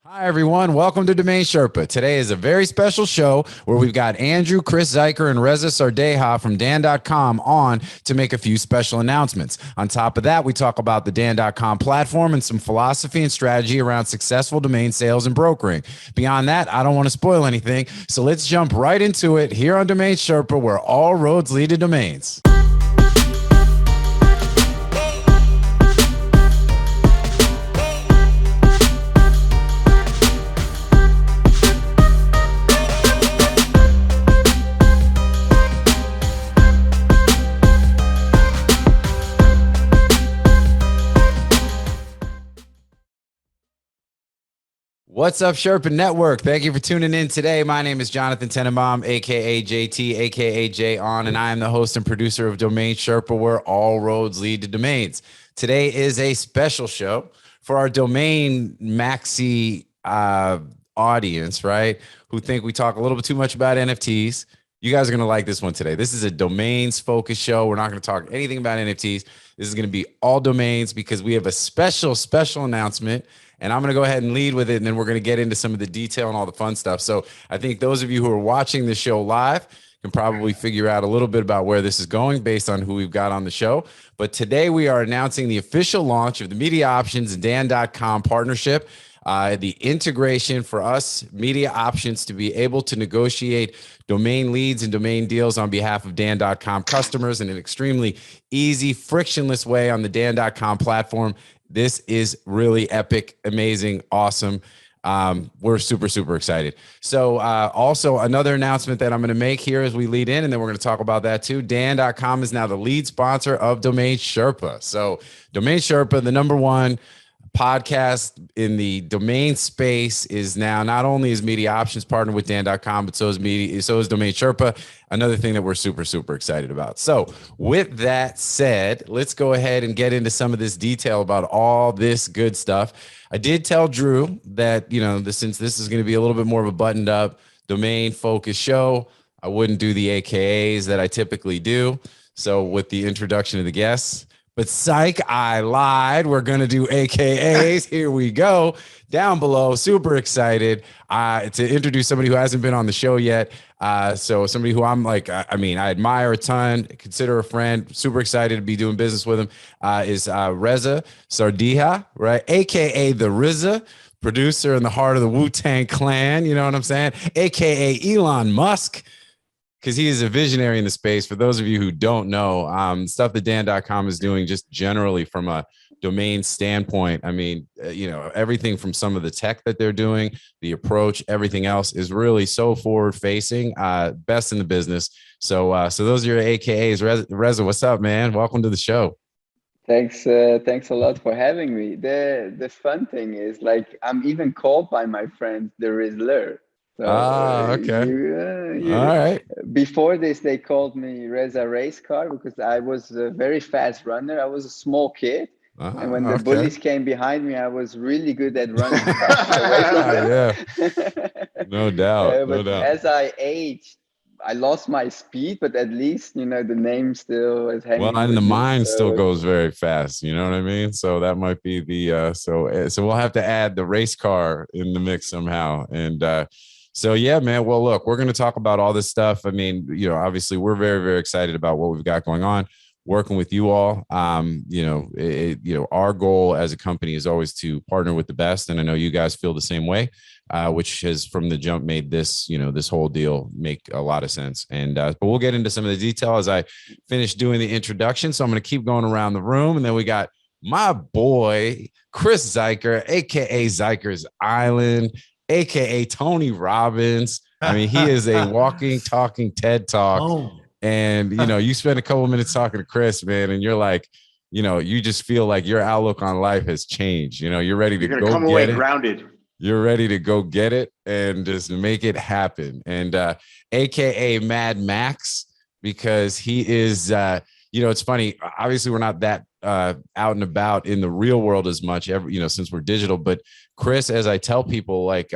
Hi, everyone. Welcome to DomainSherpa. Today is a very special show where we've got Andrew, Chris Zuiker, and Reza Sardeha from Dan.com on to make a few special announcements. On top of that, we talk about the Dan.com platform and some philosophy and strategy around successful domain sales and brokering. Beyond that, I don't want to spoil anything, so let's jump right into it here on DomainSherpa, where all roads lead to domains. What's up, Sherpa Network? Thank you for tuning in today. My name is Jonathan Tenenbaum, aka JT, aka Jay On, and I am the host and producer of DomainSherpa, where all roads lead to domains. Today is a special show for our domain maxi audience, right? Who think we talk a little bit too much about NFTs. You guys are going to like this one today. This is a domains focused show. We're not going to talk anything about NFTs. This is going to be all domains because we have a special announcement. And I'm going to go ahead and lead with it, and then we're going to get into some of the detail and all the fun stuff. So I think those of you who are watching the show live can probably figure out a little bit about where this is going based on who we've got on the show. But today we are announcing the official launch of the MediaOptions and Dan.com partnership. The integration for us, MediaOptions, to be able to negotiate domain leads and domain deals on behalf of Dan.com customers in an extremely easy, frictionless way on the Dan.com platform. This is really epic, amazing, awesome. We're super excited. So also another announcement that I'm going to make here as we lead in, and then we're going to talk about that too. Dan.com is now the lead sponsor of DomainSherpa. So DomainSherpa, the #1 podcast in the domain space, is now not only is MediaOptions partnered with Dan.com, but so is DomainSherpa. Another thing that we're super excited about. So with that said, let's go ahead and get into some of this detail about all this good stuff. I did tell Drew that, since this is going to be a little bit more of a buttoned up domain focused show, I wouldn't do the AKAs that I typically do. So with the introduction of the guests, but psych, I lied. We're going to do AKAs. Here we go. Down below, super excited to introduce somebody who hasn't been on the show yet. So somebody who I'm like, I admire a ton, consider a friend, super excited to be doing business with him, is Reza Sardeha, right? AKA the RZA, producer in the heart of the Wu-Tang Clan. You know what I'm saying? AKA Elon Musk, because he is a visionary in the space. For those of you who don't know, stuff that Dan.com is doing just generally from a domain standpoint, everything from some of the tech that they're doing, the approach, everything else is really so forward facing, best in the business. So those are your AKAs. Reza, what's up, man? Welcome to the show. Thanks a lot for having me. The fun thing is, like, I'm even called by my friends the Rizzler. So, okay. All right. Before this, they called me Reza Race Car because I was a very fast runner. I was a small kid. And when the bullies came behind me, I was really good at running fast away from them. Yeah. No doubt. But as I aged, I lost my speed, but at least, the name still is hanging. Well, and the mind still goes very fast. You know what I mean? So that might be the so we'll have to add the race car in the mix somehow. And so, yeah, man. Well, look, we're going to talk about all this stuff. Obviously, we're very excited about what we've got going on, working with you all. Our goal as a company is always to partner with the best, and I know you guys feel the same way, which has from the jump made this, this whole deal make a lot of sense. And but we'll get into some of the detail as I finish doing the introduction. So I'm going to keep going around the room, and then we got my boy Chris Zuiker, aka Zuiker's Island, AKA Tony Robbins. He is a walking, talking TED Talk. Oh. And, you spend a couple of minutes talking to Chris, man, and you're like, you just feel like your outlook on life has changed. You're ready to go come away grounded. You're ready to go get it and just make it happen. And AKA Mad Max, because he is, it's funny. Obviously, we're not that out and about in the real world as much, since we're digital. But Chris, as I tell people, like,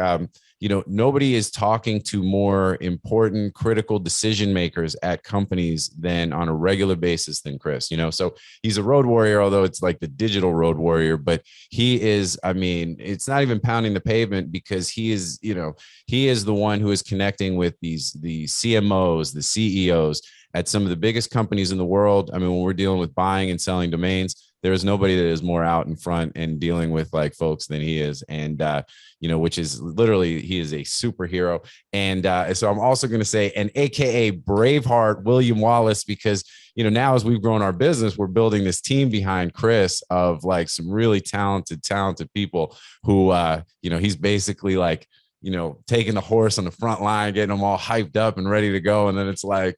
nobody is talking to more important, critical decision makers at companies than on a regular basis than Chris, so he's a road warrior, although it's like the digital road warrior, but he is, it's not even pounding the pavement, because he is the one who is connecting with the CMOs, the CEOs at some of the biggest companies in the world. When we're dealing with buying and selling domains, there is nobody that is more out in front and dealing with like folks than he is. And, which is literally, he is a superhero. And so I'm also going to say an AKA Braveheart William Wallace, because, now as we've grown our business, we're building this team behind Chris of like some really talented people who, he's basically like, taking the horse on the front line, getting them all hyped up and ready to go. And then it's like,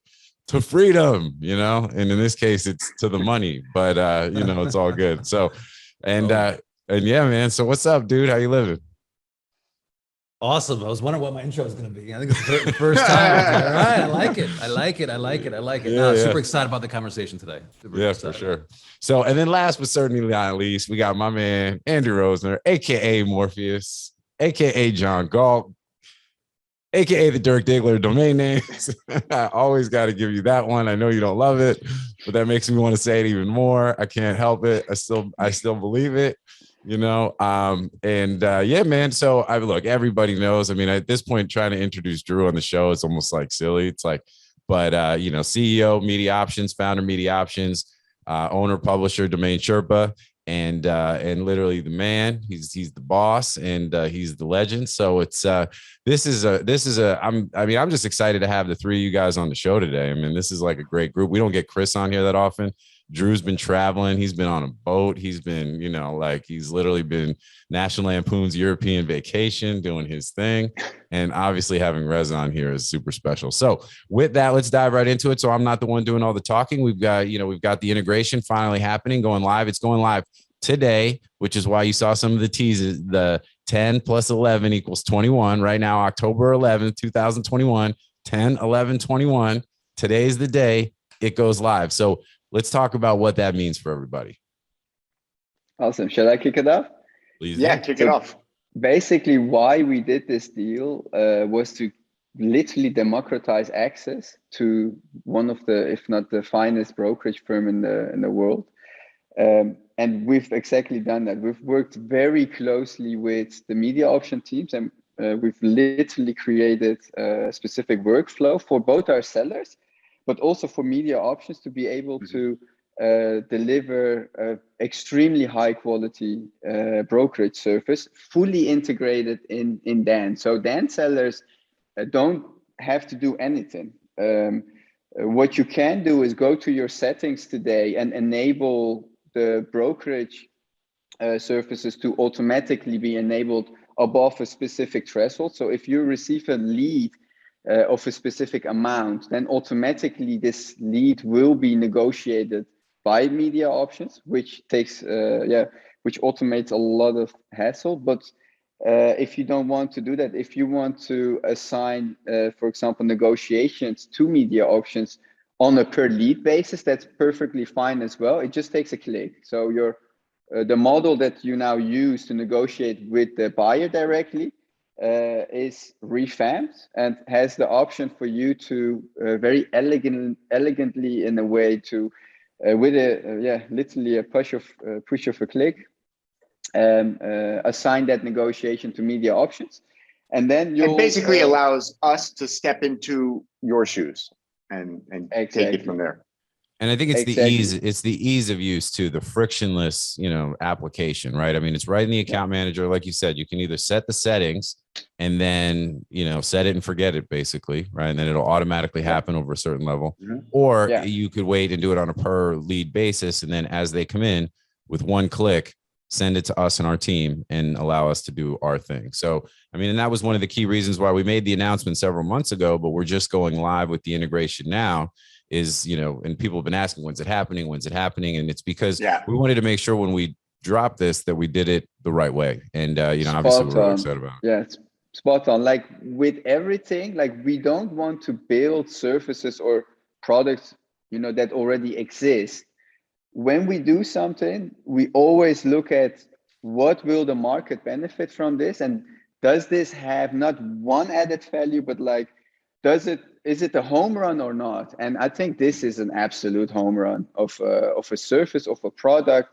to freedom, and in this case, it's to the money, but it's all good. So, and yeah, man. So what's up, dude? How you living? Awesome. I was wondering what my intro was going to be. I think it's the first time. All right. I like it. Yeah, super excited about the conversation today. For sure. So, and then last but certainly not least, we got my man, Andrew Rosner, AKA Morpheus, AKA John Galt, AKA the Dirk Diggler of domain names. I always got to give you that one. I know you don't love it, but that makes me want to say it even more. I can't help it. I still believe it, yeah, man. So look, everybody knows, at this point, trying to introduce Drew on the show, it's almost like silly. It's like, but CEO, MediaOptions, founder, MediaOptions, owner, publisher, DomainSherpa. And literally the man, he's the boss, and he's the legend. So it's I'm just excited to have the three of you guys on the show today. This is like a great group. We don't get Chris on here that often. Drew's been traveling. He's been on a boat. He's been, he's literally been National Lampoon's European Vacation doing his thing. And obviously having Reza on here is super special. So with that, let's dive right into it. So I'm not the one doing all the talking. We've got the integration finally happening, going live. It's going live today, which is why you saw some of the teases. The 10 plus 11 equals 21 right now, October 11th, 2021, 10, 11, 21. Today's the day it goes live. So let's talk about what that means for everybody. Awesome. Shall I kick it off? Please. Yeah, kick it off. Basically, why we did this deal was to literally democratize access to one of the, if not the finest brokerage firm in the world. And we've exactly done that. We've worked very closely with the MediaOptions teams, and we've literally created a specific workflow for both our sellers, but also for MediaOptions to be able to deliver extremely high quality brokerage service, fully integrated in Dan. So Dan sellers don't have to do anything. What you can do is go to your settings today and enable the brokerage services to automatically be enabled above a specific threshold. So if you receive a lead of a specific amount, then automatically this lead will be negotiated by MediaOptions, which takes which automates a lot of hassle. But if you don't want to do that, if you want to assign, for example, negotiations to MediaOptions on a per lead basis, that's perfectly fine as well. It just takes a click. So your the model that you now use to negotiate with the buyer directly is revamped and has the option for you to very elegantly in a way to with a literally a push of a click assign that negotiation to MediaOptions, and then it basically allows us to step into your shoes and exactly. Take it from there. And I think it's the ease of use too, the frictionless, application, right? It's right in the account manager. Like you said, you can either set the settings and then, set it and forget it basically, right? And then it'll automatically happen over a certain level, or you could wait and do it on a per lead basis. And then as they come in with one click, send it to us and our team and allow us to do our thing. So, and that was one of the key reasons why we made the announcement several months ago, but we're just going live with the integration now is, and people have been asking, when's it happening? And it's because we wanted to make sure when we drop this, that we did it the right way. And, obviously we're really excited about it. Yeah, it's spot on. Like with everything, like we don't want to build services or products, that already exist. When we do something, we always look at what will the market benefit from this, and does this have not one added value, but like, is it a home run or not? And I think this is an absolute home run of a service, of a product.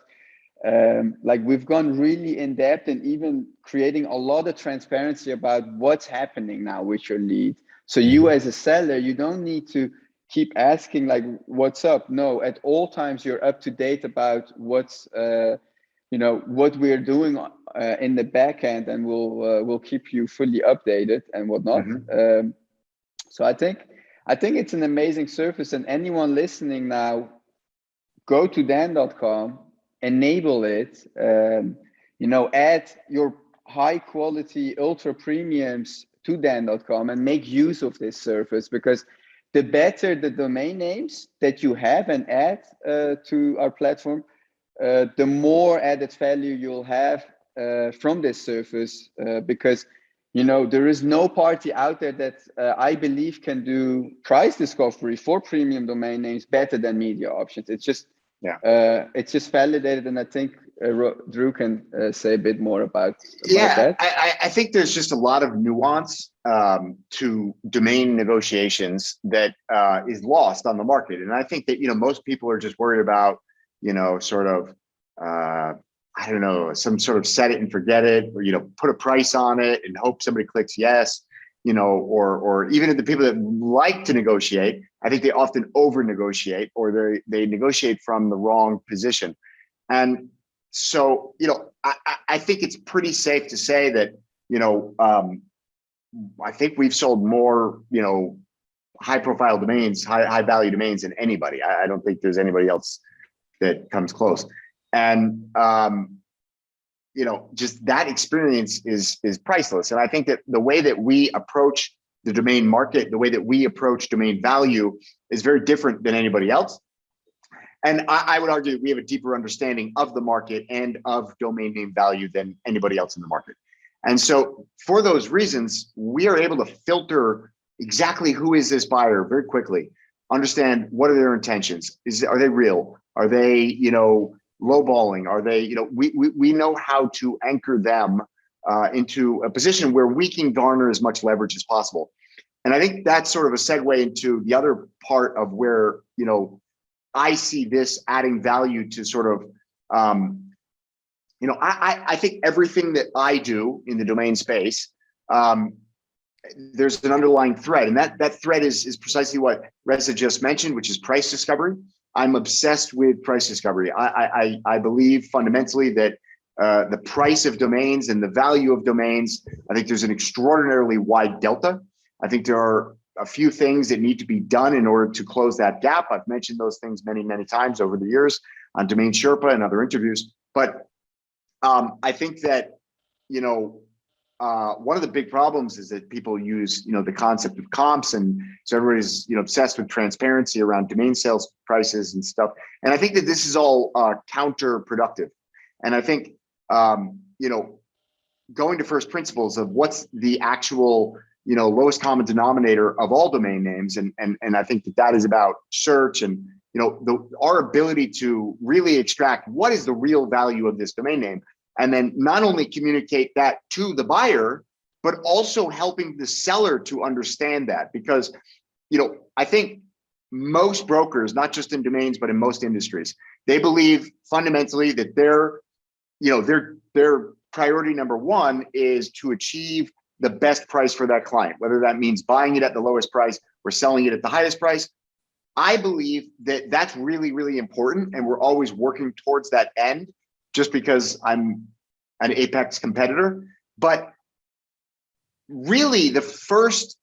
Like, we've gone really in depth and even creating a lot of transparency about what's happening now with your lead. So you as a seller, you don't need to keep asking like, what's up? No, at all times you're up to date about what's what we're doing in the back end, and we'll keep you fully updated and whatnot. So I think it's an amazing service, and anyone listening now, go to dan.com, enable it, add your high quality ultra premiums to dan.com and make use of this service, because the better the domain names that you have and add to our platform, the more added value you'll have from this service, because there is no party out there that I believe can do price discovery for premium domain names better than MediaOptions. It's just validated, and I think Drew can say a bit more about that. I think there's just a lot of nuance to domain negotiations that is lost on the market, and I think that most people are just worried about sort of I don't know, some sort of set it and forget it, or put a price on it and hope somebody clicks yes, or even the people that like to negotiate, I think they often over negotiate, or they negotiate from the wrong position. And so I think it's pretty safe to say that I think we've sold more high profile domains, high value domains than anybody. I don't think there's anybody else that comes close. And just that experience is priceless. And I think that the way that we approach the domain market, the way that we approach domain value is very different than anybody else. And I would argue that we have a deeper understanding of the market and of domain name value than anybody else in the market. And so for those reasons, we are able to filter exactly who is this buyer very quickly, understand what are their intentions. Are they real? Are they, lowballing? Are they, we know how to anchor them into a position where we can garner as much leverage as possible. And I think that's sort of a segue into the other part of where, I see this adding value to sort of, I think everything that I do in the domain space, there's an underlying thread, and that thread is precisely what Reza just mentioned, which is price discovery. I'm obsessed with price discovery. I believe fundamentally that the price of domains and the value of domains, I think there's an extraordinarily wide delta. I think there are a few things that need to be done in order to close that gap. I've mentioned those things many, many times over the years on DomainSherpa and other interviews. But I think that, one of the big problems is that people use, the concept of comps, and so everybody's, obsessed with transparency around domain sales prices and stuff. And I think that this is all counterproductive. And I think, going to first principles of what's the actual, lowest common denominator of all domain names, and I think that is about search and our ability to really extract what is the real value of this domain name. And then not only communicate that to the buyer, but also helping the seller to understand that. Because, I think most brokers, not just in domains, but in most industries, they believe fundamentally that their priority number one is to achieve the best price for that client, whether that means buying it at the lowest price or selling it at the highest price. I believe that that's really, really important. And we're always working towards that end, just because I'm an apex competitor. But really the first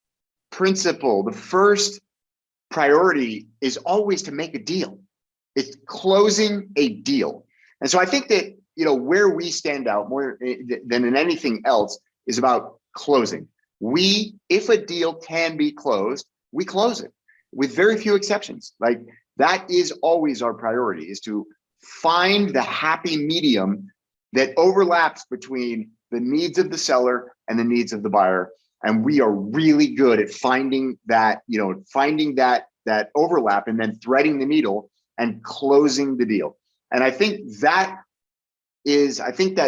principle, the first priority is always to make a deal. It's closing a deal. And so I think that, where we stand out more than in anything else is about closing. If a deal can be closed, we close it with very few exceptions. Like, that is always our priority, is to find the happy medium that overlaps between the needs of the seller and the needs of the buyer. And we are really good at finding that, that overlap and then threading the needle and closing the deal. And I think that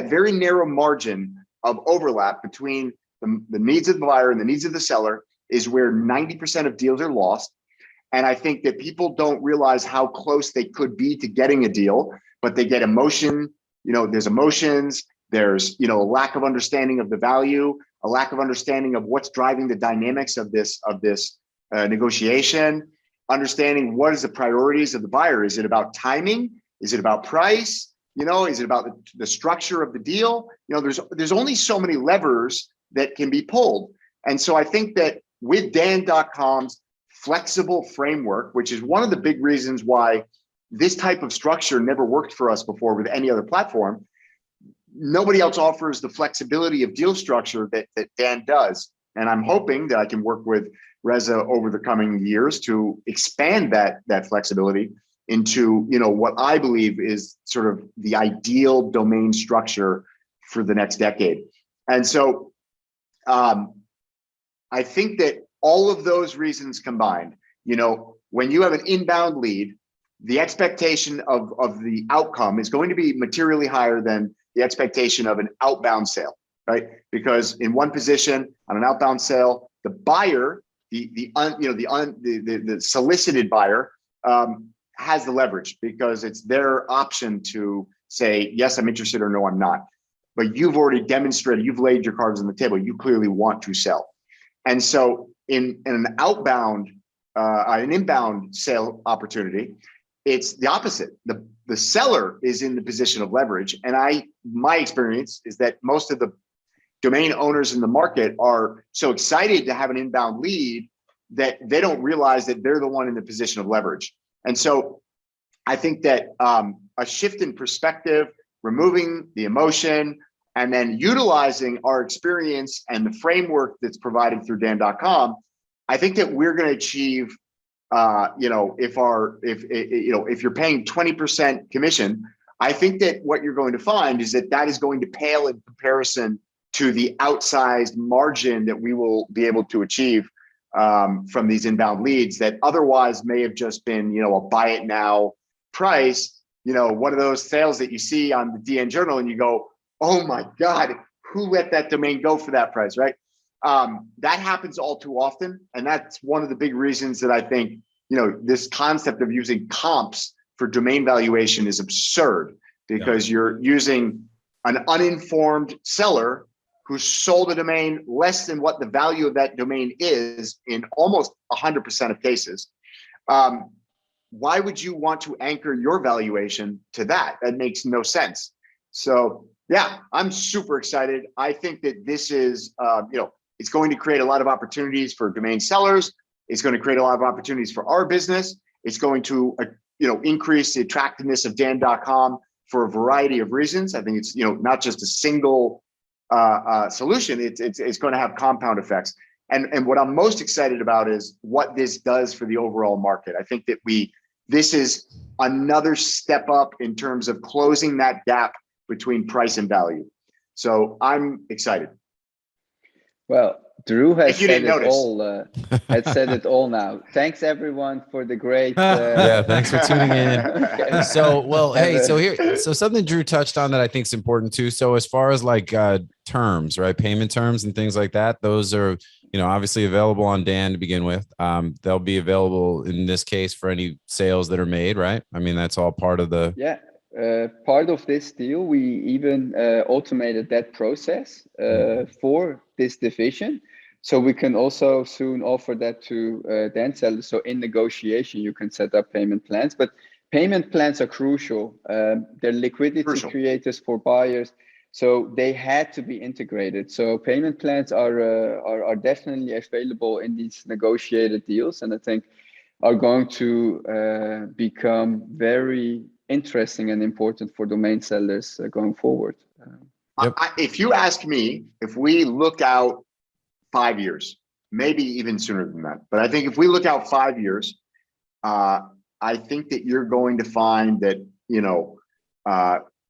very narrow margin of overlap between the needs of the buyer and the needs of the seller is where 90% of deals are lost. And I think that people don't realize how close they could be to getting a deal, but they get emotion. There's emotions, there's, a lack of understanding of the value, a lack of understanding of what's driving the dynamics of this negotiation, understanding what is the priorities of the buyer. Is it about timing? Is it about price? Is it about the structure of the deal? There's only so many levers that can be pulled. And so I think that with Dan.com's flexible framework, which is one of the big reasons why this type of structure never worked for us before with any other platform. Nobody else offers the flexibility of deal structure that Dan does. And I'm hoping that I can work with Reza over the coming years to expand that flexibility into, what I believe is sort of the ideal domain structure for the next decade. And so I think that all of those reasons combined, when you have an inbound lead, the expectation of the outcome is going to be materially higher than the expectation of an outbound sale, right? Because in one position on an outbound sale, the buyer, the solicited buyer has the leverage because it's their option to say, yes, I'm interested, or no, I'm not. But you've already demonstrated, you've laid your cards on the table. You clearly want to sell. And so in an inbound sale opportunity, it's the opposite. The seller is in the position of leverage. And my experience is that most of the domain owners in the market are so excited to have an inbound lead that they don't realize that they're the one in the position of leverage. And so I think that a shift in perspective, removing the emotion, and then utilizing our experience and the framework that's provided through Dan.com, I think that we're going to achieve, if you're paying 20% commission, I think that what you're going to find is that is going to pale in comparison to the outsized margin that we will be able to achieve from these inbound leads that otherwise may have just been, a buy it now price, one of those sales that you see on the DN Journal and you go, oh my God, who let that domain go for that price, right? That happens all too often. And that's one of the big reasons that I think, this concept of using comps for domain valuation is absurd, because you're using an uninformed seller who sold a domain less than what the value of that domain is in almost 100% of cases. Why would you want to anchor your valuation to that? That makes no sense. So yeah, I'm super excited. I think that this is, it's going to create a lot of opportunities for domain sellers. It's going to create a lot of opportunities for our business. It's going to, increase the attractiveness of Dan.com for a variety of reasons. I think it's, not just a single solution. It's going to have compound effects. And what I'm most excited about is what this does for the overall market. I think that this is another step up in terms of closing that gap between price and value. So I'm excited. Well, Drew has said it all. Has said it all now. Thanks everyone for the great. Yeah, thanks for tuning in. So something Drew touched on that I think is important too. So as far as like terms, right, payment terms and things like that, those are obviously available on Dan to begin with. They'll be available in this case for any sales that are made, right? I mean, that's all part of the part of this deal. We even automated that process for this division. So we can also soon offer that to Dan sellers. So in negotiation, you can set up payment plans, but payment plans are crucial. They're liquidity creators for buyers. So they had to be integrated. So payment plans are definitely available in these negotiated deals. And I think are going to become very interesting and important for domain sellers going forward. If you ask me, if we look out 5 years, maybe even sooner than that, but I think if we look out 5 years, I think that you're going to find that,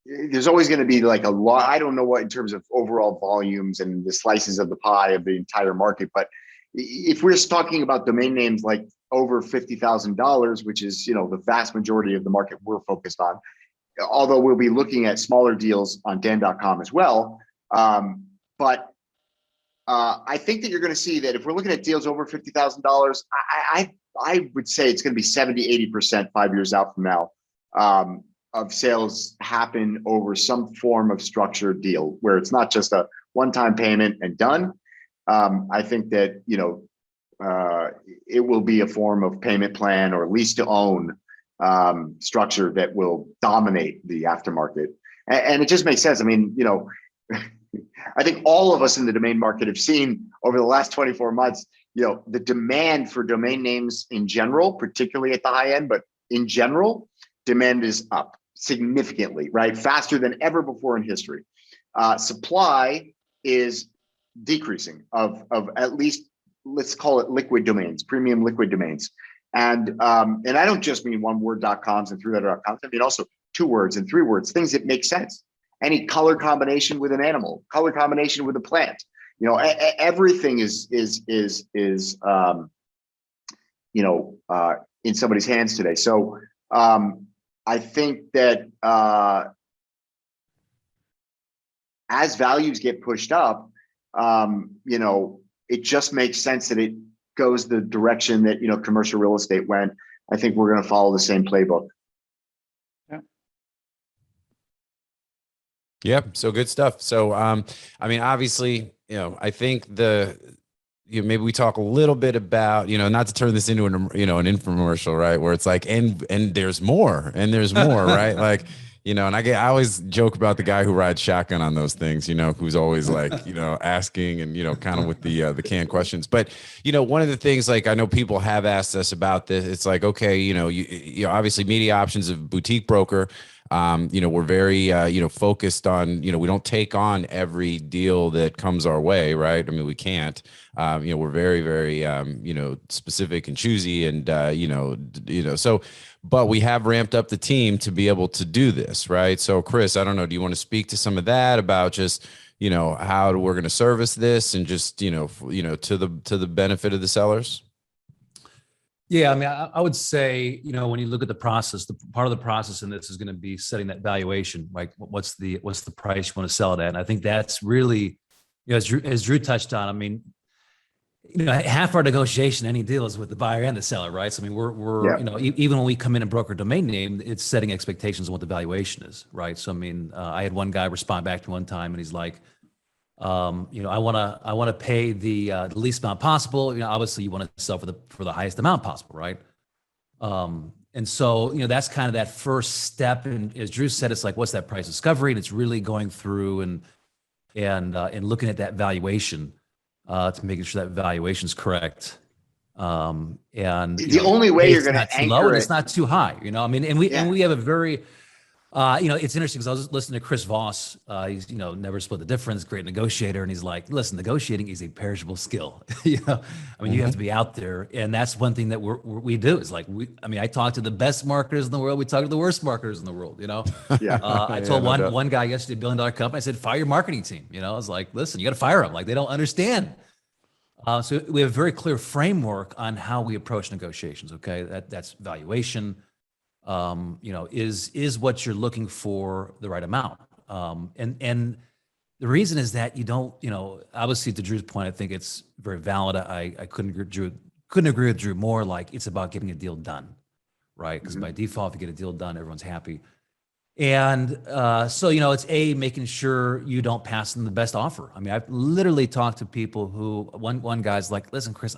there's always going to be like a lot. I don't know what in terms of overall volumes and the slices of the pie of the entire market, but if we're talking about domain names like over $50,000, which is, the vast majority of the market we're focused on, although we'll be looking at smaller deals on Dan.com as well. But I think that you're going to see that if we're looking at deals over $50,000, I would say it's going to be 70, 80% 5 years out from now of sales happen over some form of structured deal where it's not just a one-time payment and done. I think that, it will be a form of payment plan or lease to own structure that will dominate the aftermarket. And it just makes sense. I mean, I think all of us in the domain market have seen over the last 24 months, the demand for domain names in general, particularly at the high end, but in general, demand is up significantly, right? Faster than ever before in history. Supply is decreasing of at least, let's call it liquid domains, premium liquid domains. And I don't just mean one-word.coms and three-letter.coms. I mean also 2 words and 3 words, things that make sense. Any color combination with an animal, color combination with a plant, everything is in somebody's hands today. So I think that as values get pushed up, it just makes sense that it goes the direction that commercial real estate went. I think we're going to follow the same playbook. Yep. So good stuff. So, I mean, obviously, I think maybe we talk a little bit about, not to turn this into an infomercial, right? Where it's like, and there's more, right? Like, and I always joke about the guy who rides shotgun on those things, who's always like, asking and, kind of with the canned questions. But, one of the things, like, I know people have asked us about this. It's like, okay, you obviously MediaOptions is a boutique broker. We're very, focused on, we don't take on every deal that comes our way, right? I mean, we can't, we're very, very, specific and choosy and, so, but we have ramped up the team to be able to do this, right? So Chris, I don't know, do you want to speak to some of that about just, how we're going to service this and just, to the benefit of the sellers? Yeah, I mean, I would say, when you look at the process, the part of the process in this is going to be setting that valuation, like what's the price you want to sell it at. And I think that's really, as Drew touched on, I mean, half our negotiation, any deal is with the buyer and the seller, right? So I mean, we're even when we come in and broker a domain name, it's setting expectations on what the valuation is, right? So I mean, I had one guy respond back to one time, and he's like, I want to pay the least amount possible. Obviously you want to sell for the highest amount possible, right? And so that's kind of that first step. And as Drew said, it's like, what's that price discovery? And it's really going through and looking at that valuation to making sure that valuation is correct. And the only way you're going to anchor it, it's not too high. I mean, and we have a very it's interesting because I was listening to Chris Voss. He's, never split the difference, great negotiator. And he's like, listen, negotiating is a perishable skill. I mean, you have to be out there. And that's one thing that we do is like, I talk to the best marketers in the world. We talk to the worst marketers in the world, Yeah. I told one guy yesterday, $1 billion company, I said, fire your marketing team. I was like, listen, you got to fire them. Like, they don't understand. So we have a very clear framework on how we approach negotiations. Okay. That's valuation. Is what you're looking for the right amount? And the reason is that you don't, obviously to Drew's point, I think it's very valid. I couldn't agree with Drew more. Like, it's about getting a deal done, right? Because by default, if you get a deal done, everyone's happy. And so, it's making sure you don't pass them the best offer. I mean, I've literally talked to people who, one guy's like, listen, Chris,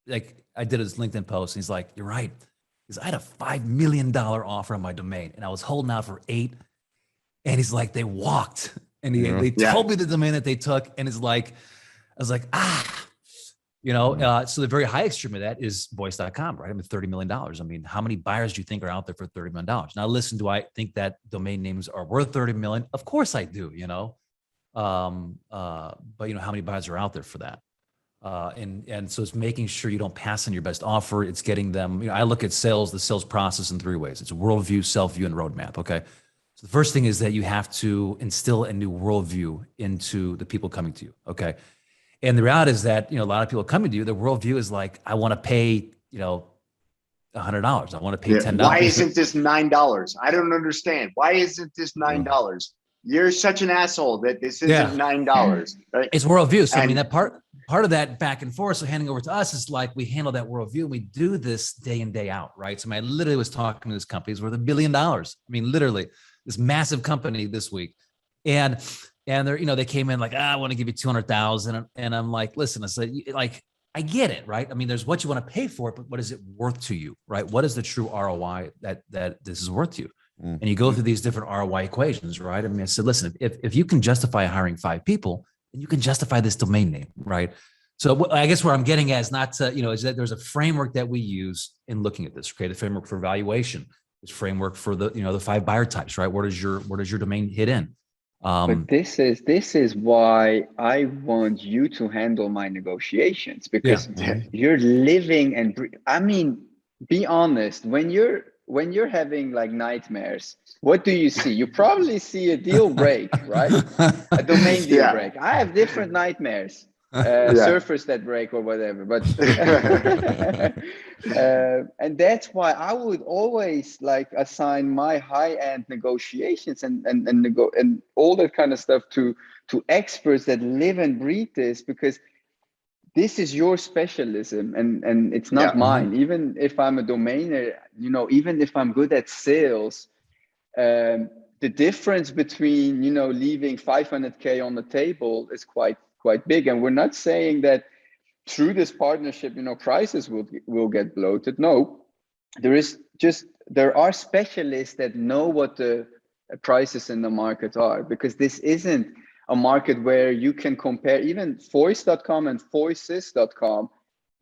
like, I did his LinkedIn post and he's like, you're right. Because I had a $5 million offer on my domain and I was holding out for 8. And he's like, they walked. And they told me the domain that they took. And it's like, I was like, so the very high extreme of that is voice.com, right? I mean, $30 million. I mean, how many buyers do you think are out there for $30 million? Now listen, do I think that domain names are worth 30 million? Of course I do, but how many buyers are out there for that? And so it's making sure you don't pass on your best offer. It's getting them, I look at the sales process in 3 ways. It's worldview, self-view, and roadmap. Okay. So the first thing is that you have to instill a new worldview into the people coming to you. Okay. And the reality is that, a lot of people coming to you, their worldview is like, I want to pay, $100. I want to pay $10. Why isn't this $9? I don't understand. Why isn't this $9? You're such an asshole that this isn't $9. Right? It's worldview. So I mean, that part part of that back and forth, so handing over to us is like we handle that worldview and we do this day in, day out, right? So I literally was talking to this company, it's worth $1 billion. I mean, literally this massive company this week. And they're, they came in like, I want to give you 200,000. And I'm like, listen, I said, like, I get it, right? I mean, there's what you want to pay for it, but what is it worth to you, right? What is the true ROI that this is worth to you? Mm-hmm. And you go through these different ROI equations, right? I mean, I said, listen, if you can justify hiring 5 people, then you can justify this domain name, right? So I guess where I'm getting at is not to, is that there's a framework that we use in looking at this, create a framework for valuation, this framework for the, the 5 buyer types, right? Where does your domain hit in? But this is why I want you to handle my negotiations, because you're living and I mean, be honest, when you're having like nightmares, what do you see? You probably see a deal break, right? A domain deal break. I have different nightmares. Surfers that break or whatever, but and that's why I would always like assign my high-end negotiations and all that kind of stuff to experts that live and breathe this, because this is your specialism and it's not mine. Even if I'm a domainer, even if I'm good at sales, the difference between leaving 500K on the table is quite big. And we're not saying that through this partnership prices will get bloated. No, there are specialists that know what the prices in the market are, because this isn't a market where you can compare. Even voice.com and voices.com,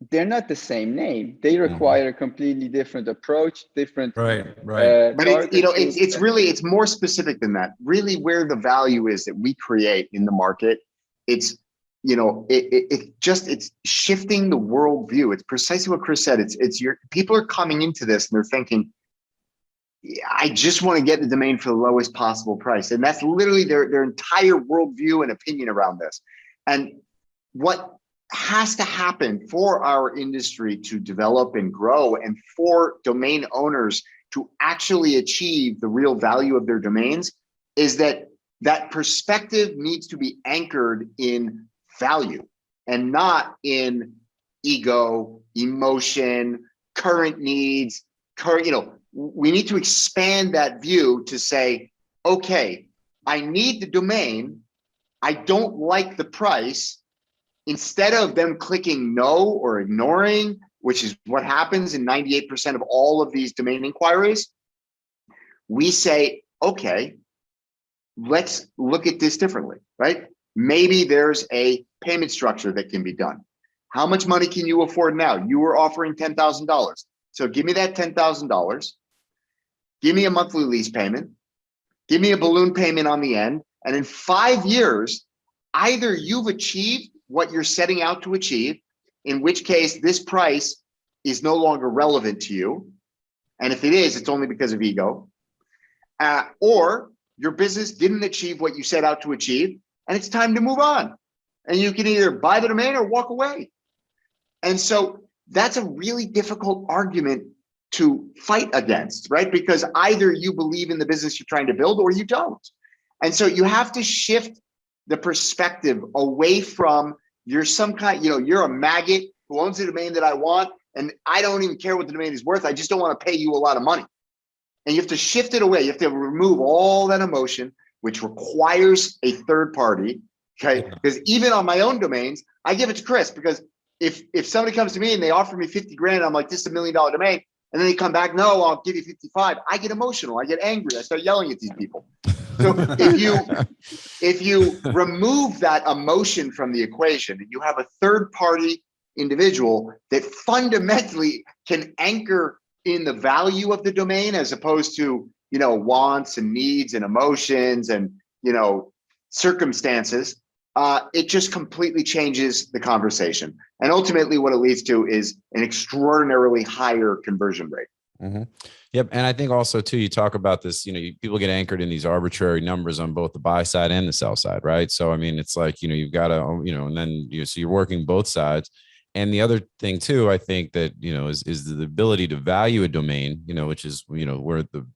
they're not the same name. They require a completely different approach, different right. But it's more specific than that. Really, where the value is that we create in the market, it's it's shifting the worldview. It's precisely what Chris said. It's your people are coming into this and they're thinking, I just want to get the domain for the lowest possible price, and that's literally their entire worldview and opinion around this. And what has to happen for our industry to develop and grow, and for domain owners to actually achieve the real value of their domains, is that perspective needs to be anchored in value and not in ego, emotion, current needs, we need to expand that view to say, okay, I need the domain. I don't like the price. Instead of them clicking no or ignoring, which is what happens in 98% of all of these domain inquiries, we say, okay, let's look at this differently, right? Maybe there's a payment structure that can be done. How much money can you afford now? You were offering $10,000. So give me that $10,000. Give me a monthly lease payment. Give me a balloon payment on the end. And in 5 years, either you've achieved what you're setting out to achieve, in which case this price is no longer relevant to you. And if it is, it's only because of ego. Or your business didn't achieve what you set out to achieve, and it's time to move on. And you can either buy the domain or walk away. And so that's a really difficult argument to fight against, right? Because either you believe in the business you're trying to build or you don't. And so you have to shift the perspective away from you're some kind, you're a maggot who owns the domain that I want, and I don't even care what the domain is worth. I just don't want to pay you a lot of money. And you have to shift it away. You have to remove all that emotion, which requires a third party. Okay. Because even on my own domains, I give it to Chris, because if somebody comes to me and they offer me 50 grand, I'm like, this is $1 million domain. And then they come back, no, I'll give you 55. I get emotional. I get angry. I start yelling at these people. So if you remove that emotion from the equation and you have a third party individual that fundamentally can anchor in the value of the domain, as opposed to, wants and needs and emotions and, circumstances, it just completely changes the conversation. And ultimately what it leads to is an extraordinarily higher conversion rate. Mm-hmm. Yep. And I think also too, you talk about this, people get anchored in these arbitrary numbers on both the buy side and the sell side, right? So, I mean, it's like, you've got to, and then, so you're working both sides. And the other thing too, I think that, is the ability to value a domain, which is, where the,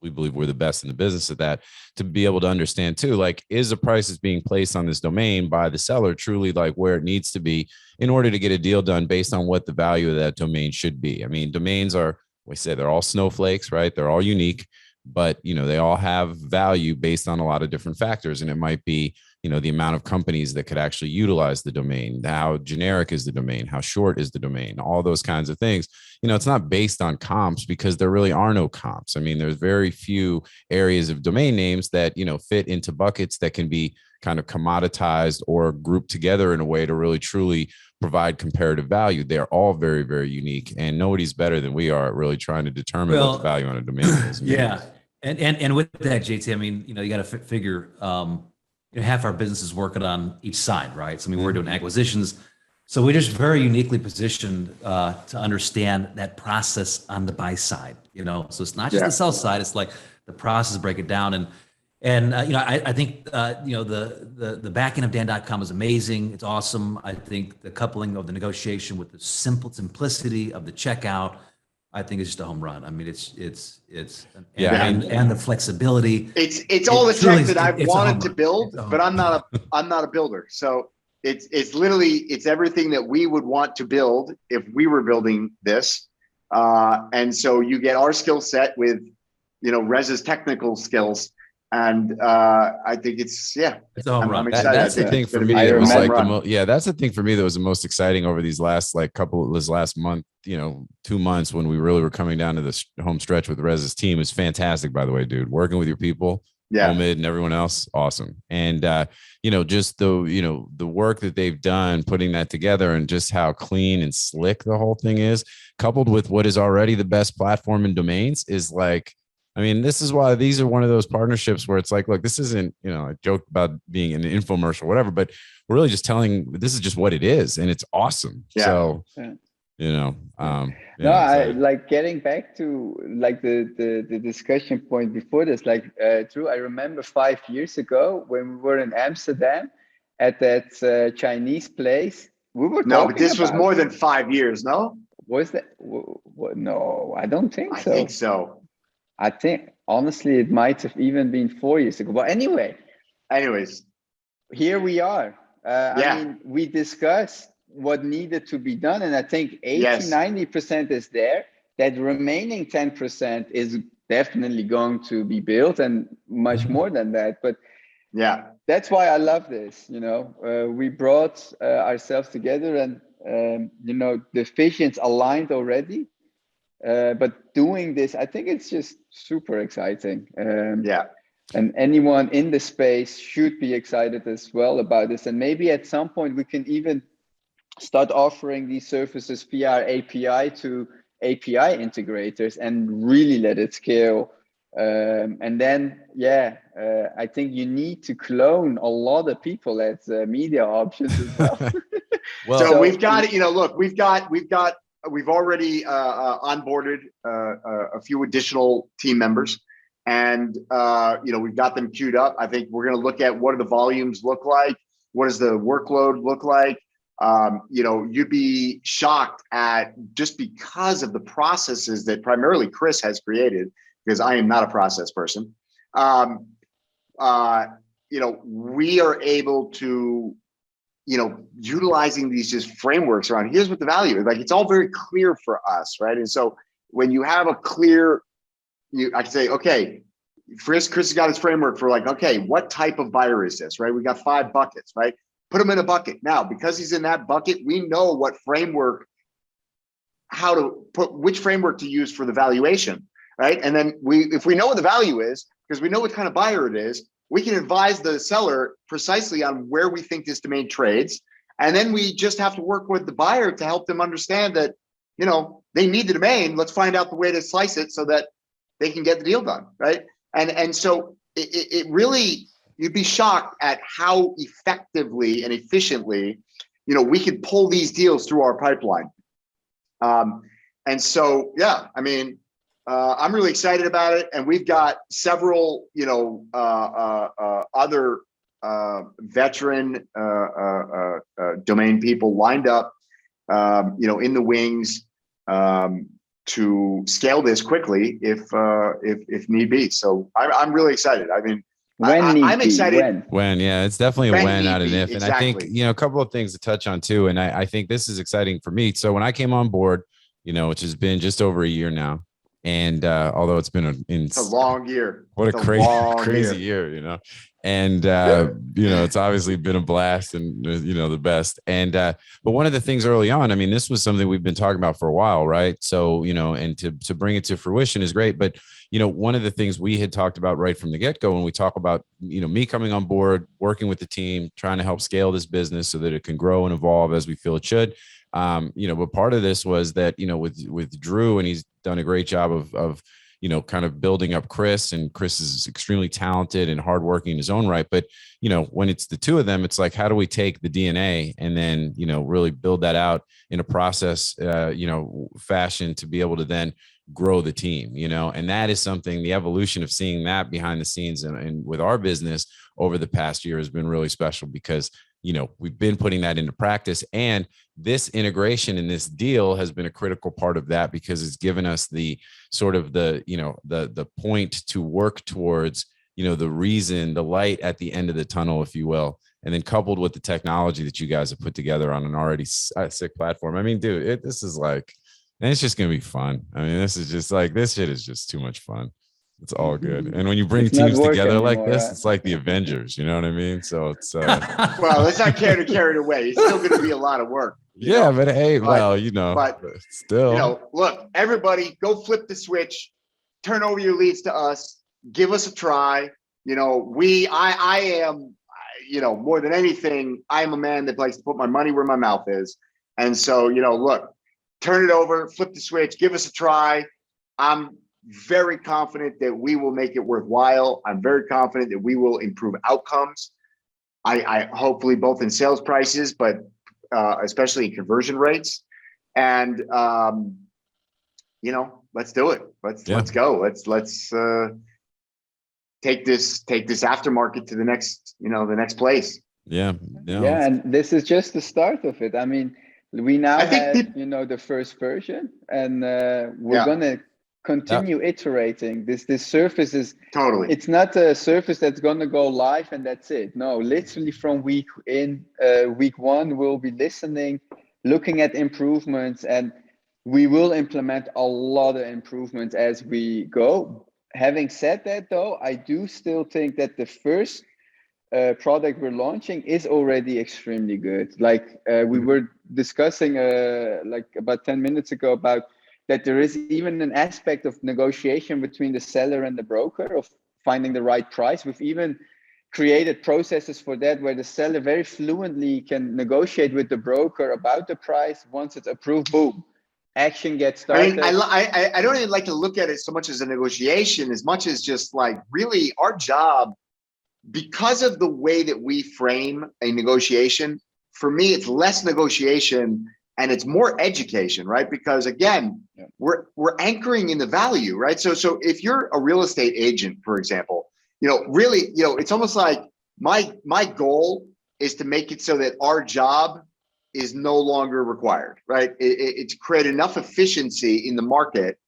we believe we're the best in the business at that, to be able to understand too, like, is the price that's being placed on this domain by the seller truly like where it needs to be in order to get a deal done based on what the value of that domain should be. I mean, domains are, we say they're all snowflakes, right? They're all unique, but they all have value based on a lot of different factors. And it might be, the amount of companies that could actually utilize the domain, how generic is the domain, how short is the domain, all those kinds of things. It's not based on comps because there really are no comps. I mean, there's very few areas of domain names that, fit into buckets that can be kind of commoditized or grouped together in a way to really truly provide comparative value. They're all very, very unique, and nobody's better than we are at really trying to determine what the value on a domain is. Yeah. And with that, JT, I mean, you got to figure, half our business is working on each side, right? So, I mean, we're doing acquisitions. So we're just very uniquely positioned to understand that process on the buy side, So it's not just the sell side. It's like the process, break it down. And I think, the back end of Dan.com is amazing. It's awesome. I think the coupling of the negotiation with the simplicity of the checkout, I think it's just a home run. I mean, and the flexibility. It's all the tech that I've wanted to build, but I'm not a builder. So it's literally everything that we would want to build if we were building this. And so you get our skill set with, Reza's technical skills. And I think it's a home run. I'm excited. That's the thing for me. It was like that's the thing for me that was the most exciting over these last last month, 2 months when we really were coming down to this home stretch with Reza's team. Is fantastic, by the way, dude. Working with your people, Omid and everyone else, awesome. And just the work that they've done putting that together and just how clean and slick the whole thing is, coupled with what is already the best platform in domains, is like, I mean, this is why these are one of those partnerships where it's like, look, this isn't, I joked about being an infomercial, whatever, but we're really just telling, this is just what it is. And it's awesome. Yeah. So, I like getting back to like the discussion point before this, like, Drew, I remember 5 years ago when we were in Amsterdam at that Chinese place, we were but this was more than 5 years, no? Was that? No, I don't think so. I think so. I think, honestly, it might have even been 4 years ago. But anyways, here we are. I mean, we discussed what needed to be done. And I think 90% is there. That remaining 10% is definitely going to be built, and much more than that. But that's why I love this. We brought ourselves together, and, the visions aligned already. But doing this, I think it's just super exciting. And anyone in the space should be excited as well about this. And maybe at some point we can even start offering these services via our API to API integrators and really let it scale. And then, I think you need to clone a lot of people at MediaOptions as well. So we've got, look, we've already onboarded a few additional team members, and we've got them queued up. I think we're going to look at what do the volumes look like, what does the workload look like. You'd be shocked at, just because of the processes that primarily Chris has created, because I am not a process person. We are able to, utilizing these just frameworks around, here's what the value is. Like, it's all very clear for us, right? And so when you have a clear, I can say, okay, Chris has got his framework for like, okay, what type of buyer is this, right? We got 5 buckets, right? Put him in a bucket. Now, because he's in that bucket, we know what framework, which framework to use for the valuation, right? And then if we know what the value is, because we know what kind of buyer it is, we can advise the seller precisely on where we think this domain trades. And then we just have to work with the buyer to help them understand that, they need the domain. Let's find out the way to slice it so that they can get the deal done, right? And so it really, you'd be shocked at how effectively and efficiently, we could pull these deals through our pipeline. And so, I mean, I'm really excited about it, and we've got several, other veteran domain people lined up, in the wings. to scale this quickly if need be. So I'm really excited. I mean, I'm excited. When, yeah, it's definitely a when, not an if. And exactly. I think, a couple of things to touch on too. And I think this is exciting for me. So when I came on board, which has been just over a year now, and although it's been it's a long year. What a crazy year, and it's obviously been a blast and the best. And but one of the things early on, I mean, this was something we've been talking about for a while, right? So and to bring it to fruition is great. But one of the things we had talked about right from the get-go when we talk about me coming on board, working with the team, trying to help scale this business so that it can grow and evolve as we feel it should. But part of this was that with Drew, and he's done a great job of kind of building up Chris, and Chris is extremely talented and hardworking in his own right. But, when it's the two of them, it's like, how do we take the DNA and then, really build that out in a process, fashion to be able to then grow the team, and that is something, the evolution of seeing that behind the scenes and with our business over the past year has been really special because, we've been putting that into practice, and this integration in this deal has been a critical part of that because it's given us the sort of the point to work towards, the light at the end of the tunnel, if you will. And then coupled with the technology that you guys have put together on an already sick platform. I mean, dude, this is like, and it's just going to be fun. I mean, this shit is just too much fun. It's all good. And when you bring teams together like this, it's like the Avengers, you know what I mean? So it's well, let's not carry it away. It's still going to be a lot of work. But hey, but still, look, everybody go flip the switch, turn over your leads to us, give us a try. I am, more than anything, I'm a man that likes to put my money where my mouth is. And so, look, turn it over, flip the switch, give us a try. I'm very confident that we will make it worthwhile. I'm very confident that we will improve outcomes. I hopefully both in sales prices, but especially in conversion rates. And let's do it. Let's go. Let's take this aftermarket to the next place. Yeah. And this is just the start of it. I mean, we now have the first version, and we're gonna continue iterating. This surface is totally, it's not a surface that's gonna go live and that's it. No, literally from week one, we'll be listening, looking at improvements, and we will implement a lot of improvements as we go. Having said that, though, I do still think that the first product we're launching is already extremely good. Like we were discussing like about 10 minutes ago about that there is even an aspect of negotiation between the seller and the broker of finding the right price. We've even created processes for that where the seller very fluently can negotiate with the broker about the price. Once it's approved, boom, action gets started. I don't even like to look at it so much as a negotiation as much as just like really our job, because of the way that we frame a negotiation. For me, it's less negotiation and it's more education, right? Because again, we're anchoring in the value, right? So if you're a real estate agent, for example, really, it's almost like my goal is to make it so that our job is no longer required, right? It's create enough efficiency in the market.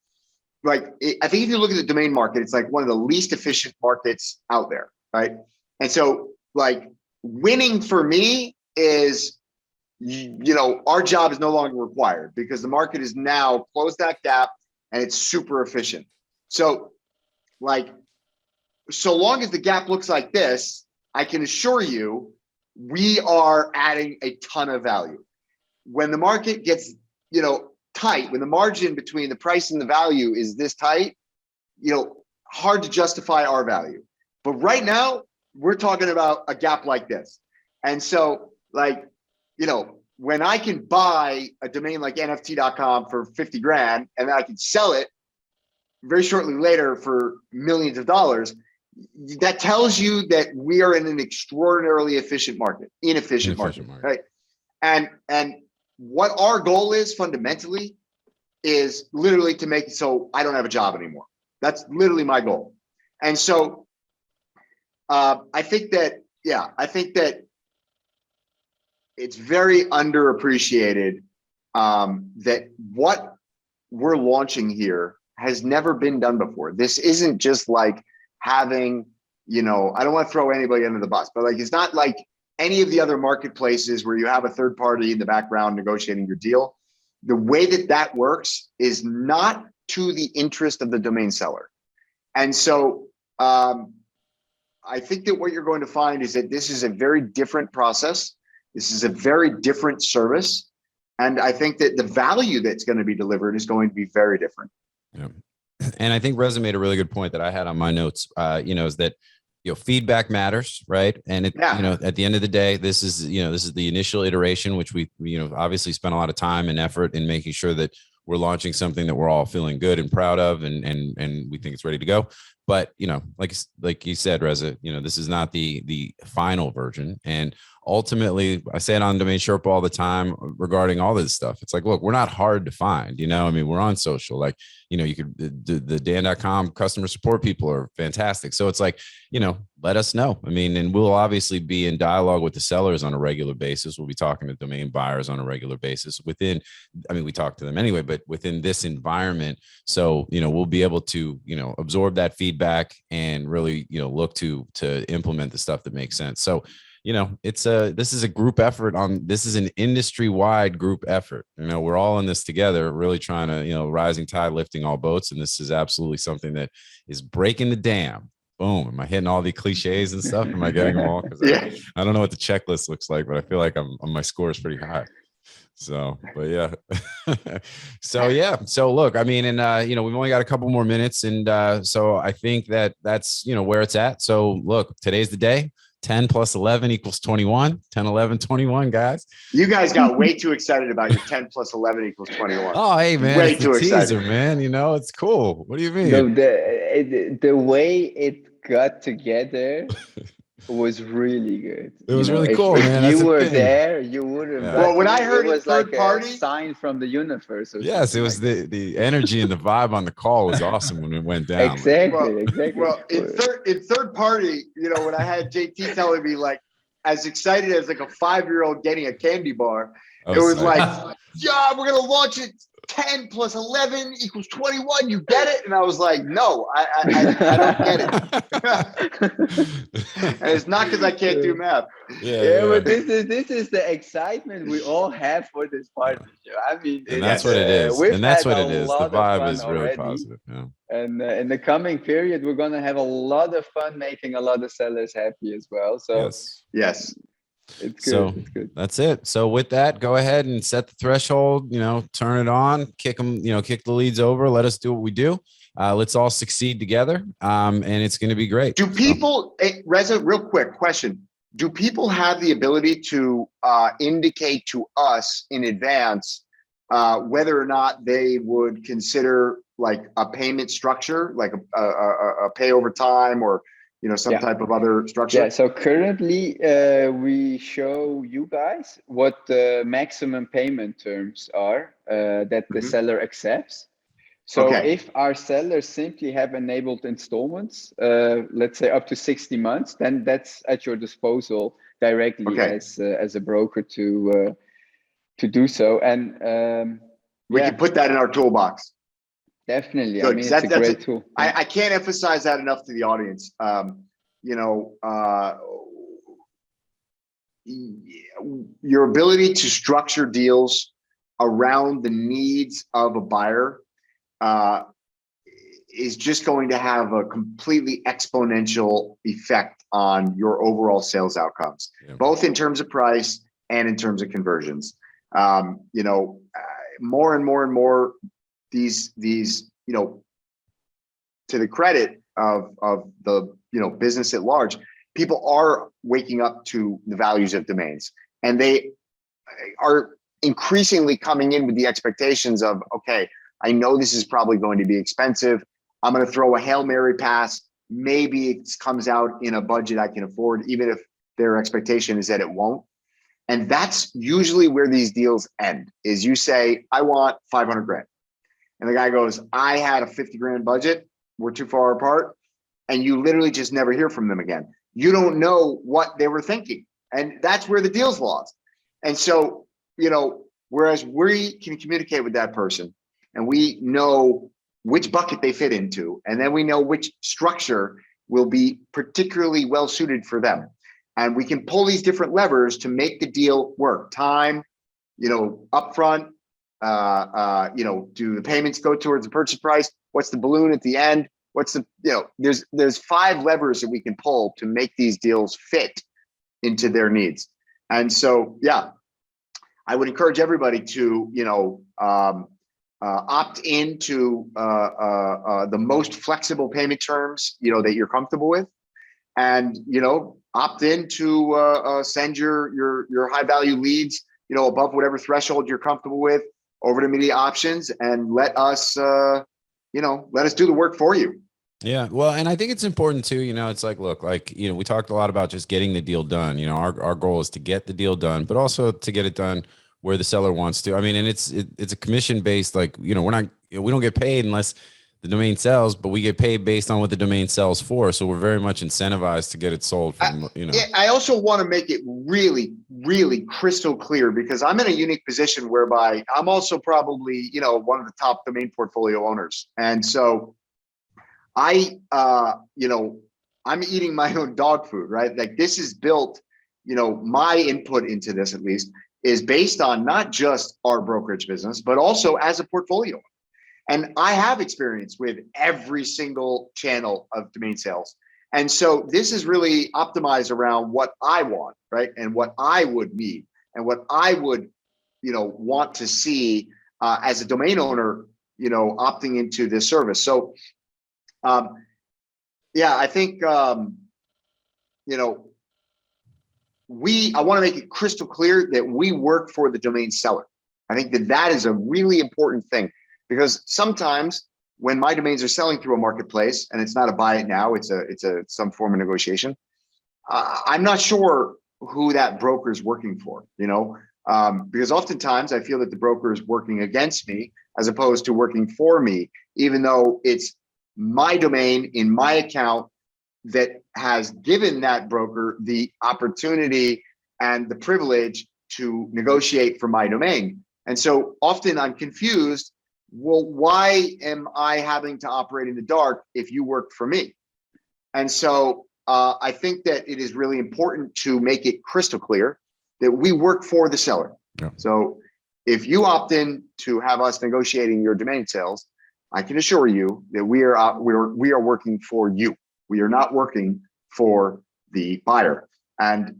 Like, I think if you look at the domain market, it's like one of the least efficient markets out there, right? And so like winning for me is, our job is no longer required because the market is now closed that gap and it's super efficient. So like, so long as the gap looks like this, I can assure you, we are adding a ton of value. When the market gets, tight, when the margin between the price and the value is this tight, hard to justify our value. But right now, we're talking about a gap like this. And so like, when I can buy a domain like NFT.com for 50 grand and then I can sell it very shortly later for millions of dollars, that tells you that we are in an extraordinarily inefficient market, right? And what our goal is fundamentally is literally to make it so I don't have a job anymore. That's literally my goal. And so I think that it's very underappreciated that what we're launching here has never been done before. This isn't just like having, I don't want to throw anybody under the bus, but like, it's not like any of the other marketplaces where you have a third party in the background negotiating your deal. The way that works is not to the interest of the domain seller. And so I think that what you're going to find is that this is a very different process. This is a very different service. And I think that the value that's going to be delivered is going to be very different. Yeah. And I think Reza made a really good point that I had on my notes, is that, feedback matters, right? And at the end of the day, this is the initial iteration, which we obviously spent a lot of time and effort in making sure that we're launching something that we're all feeling good and proud of, and we think it's ready to go. But, like you said, Reza, this is not the final version. And ultimately, I say it on DomainSherpa all the time regarding all this stuff. It's like, look, we're not hard to find, we're on social, like, you could, the Dan.com customer support people are fantastic. So it's like, let us know. And we'll obviously be in dialogue with the sellers on a regular basis. We'll be talking to domain buyers on a regular basis we talk to them anyway, but within this environment. So, we'll be able to, absorb that feedback and really, look to implement the stuff that makes sense. So, this is a group effort this is an industry-wide group effort. We're all in this together, really trying to, rising tide lifting all boats. And this is absolutely something that is breaking the dam. Boom. Am I hitting all the cliches and stuff? Am I getting them all? Because I don't know what the checklist looks like, but I feel like my score is pretty high. So, but yeah. So look, we've only got a couple more minutes. And so I think that's, where it's at. So look, today's the day. 10 plus 11 equals 21. 10, 11, 21, guys. You guys got way too excited about your 10 plus 11 equals 21. Oh, hey, man. Way it's too the teaser, excited. man. It's cool. What do you mean? The way it got together was really good. It was really cool, man. If you were there, you would have. Yeah. Well, when I heard it was third like party, a sign from the universe. Yes, it was like the energy and the vibe on the call was awesome when it went down. Exactly. Well, in third party, when I had JT telling me like as excited as like a 5-year-old getting a candy bar, it was like, yeah, we're gonna launch it. 10 plus 11 equals 21. You get it? And I was like, no, I don't get it. And it's not because I can't do math. Yeah, but this is the excitement we all have for this partnership. And that's what it is. And that's what it is. The vibe is really already. positive. Yeah. And in the coming period, we're gonna have a lot of fun making a lot of sellers happy as well. So yes. It's good. So it's good. That's it. So with that, go ahead and set the threshold, turn it on, kick them, kick the leads over. Let us do what we do. Let's all succeed together. And it's going to be great. Do people, Reza, real quick question. Do people have the ability to indicate to us in advance whether or not they would consider like a payment structure, like a pay over time or some type of other structure? Yeah, so currently we show you guys what the maximum payment terms are that the seller accepts. So if our sellers simply have enabled installments, let's say up to 60 months, then that's at your disposal directly as a broker to do so. And we can put that in our toolbox. Definitely. Good, it's a great tool. I can't emphasize that enough to the audience. Your ability to structure deals around the needs of a buyer is just going to have a completely exponential effect on your overall sales outcomes, both in terms of price and in terms of conversions. More and more these to the credit of the business at large, people are waking up to the values of domains, and they are increasingly coming in with the expectations of, okay, I know this is probably going to be expensive. I'm going to throw a Hail Mary pass. Maybe it comes out in a budget I can afford, even if their expectation is that it won't. And that's usually where these deals end, is you say, I want 500 grand. And the guy goes, I had a 50 grand budget. We're too far apart. And you literally just never hear from them again. You don't know what they were thinking. And that's where the deal's lost. And so, whereas we can communicate with that person and we know which bucket they fit into, and then we know which structure will be particularly well suited for them. And we can pull these different levers to make the deal work. Time, upfront, do the payments go towards the purchase price? What's the balloon at the end? What's the, there's 5 levers that we can pull to make these deals fit into their needs. And so, yeah, I would encourage everybody to, opt into the most flexible payment terms, that you're comfortable with, and, opt in to send your high value leads, above whatever threshold you're comfortable with over to MediaOptions, and let us do the work for you. Yeah. Well, and I think it's important too, it's like, look, we talked a lot about just getting the deal done. Our goal is to get the deal done, but also to get it done where the seller wants to. I mean, and it's a commission based, we don't get paid unless the domain sells, but we get paid based on what the domain sells for. So we're very much incentivized to get it sold from, I also want to make it really, really crystal clear, because I'm in a unique position whereby I'm also probably, one of the top domain portfolio owners. And so I'm eating my own dog food, right? Like, this is built, my input into this, at least, is based on not just our brokerage business, but also as a portfolio. And I have experience with every single channel of domain sales. And so this is really optimized around what I want, right? And what I would need, and what I would, want to see as a domain owner, opting into this service. So, I think, I want to make it crystal clear that we work for the domain seller. I think that is a really important thing, because sometimes when my domains are selling through a marketplace, and it's not a buy it now, it's some form of negotiation, I'm not sure who that broker is working for, because oftentimes I feel that the broker is working against me as opposed to working for me, even though it's my domain in my account that has given that broker the opportunity and the privilege to negotiate for my domain. And so often I'm confused. Well, why am I having to operate in the dark if you work for me? And so I think that it is really important to make it crystal clear that we work for the seller. Yeah. So if you opt in to have us negotiating your domain sales, I can assure you that we are working for you. We are not working for the buyer. And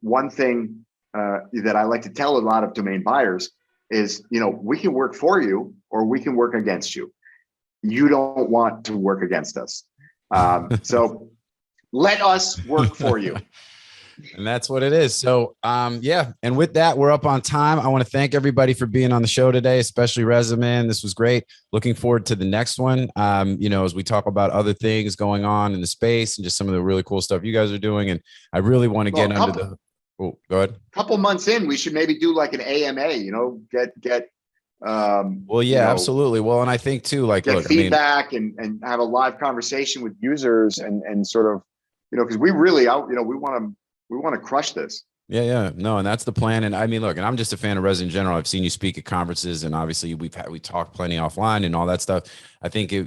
one thing that I like to tell a lot of domain buyers is, we can work for you or we can work against you. You don't want to work against us. So let us work for you. And that's what it is. So, and with that, we're up on time. I want to thank everybody for being on the show today, especially Reza, man. This was great. Looking forward to the next one. As we talk about other things going on in the space and just some of the really cool stuff you guys are doing. And I really want to get under the, go ahead. Couple months in, we should maybe do like an AMA, absolutely. Well, and I think too, get feedback and have a live conversation with users and sort of, because we really, we want to crush this. Yeah. No, and that's the plan. And I mean, look, and I'm just a fan of Reza in general. I've seen you speak at conferences, and obviously we talked plenty offline and all that stuff. I think I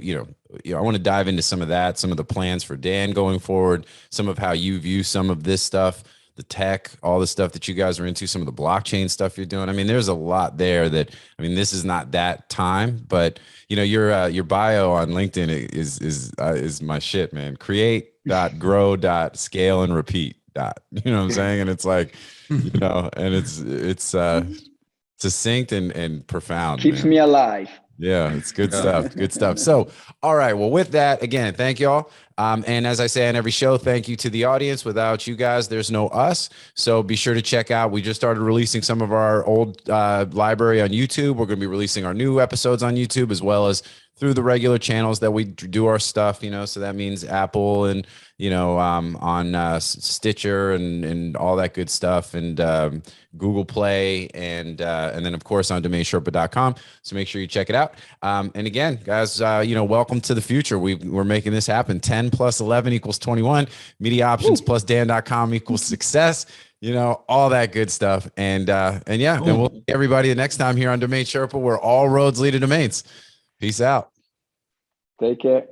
want to dive into some of that, some of the plans for Dan going forward, some of how you view some of this stuff, the tech, all the stuff that you guys are into, some of the blockchain stuff you're doing. I mean, there's a lot there this is not that time, but your bio on LinkedIn is my shit, man. Create.grow.scale and repeat. You know what I'm saying? And it's like, and it's succinct and profound. Keeps me alive. Yeah, it's good stuff. Good stuff. So, all right. Well, with that, again, thank y'all. And as I say on every show, thank you to the audience. Without you guys, there's no us. So be sure to check out. We just started releasing some of our old library on YouTube. We're going to be releasing our new episodes on YouTube, as well as through the regular channels that we do our stuff, you know, so that means Apple and, you know, on Stitcher and all that good stuff, and Google Play, and then of course on DomainSherpa.com. So make sure you check it out. And again, guys, you know, welcome to the future. We're making this happen. 10 plus 11 equals 21. MediaOptions plus Dan.com equals success. You know, all that good stuff. And yeah, and we'll see everybody the next time here on Domain Sherpa, where all roads lead to domains. Peace out. Take care.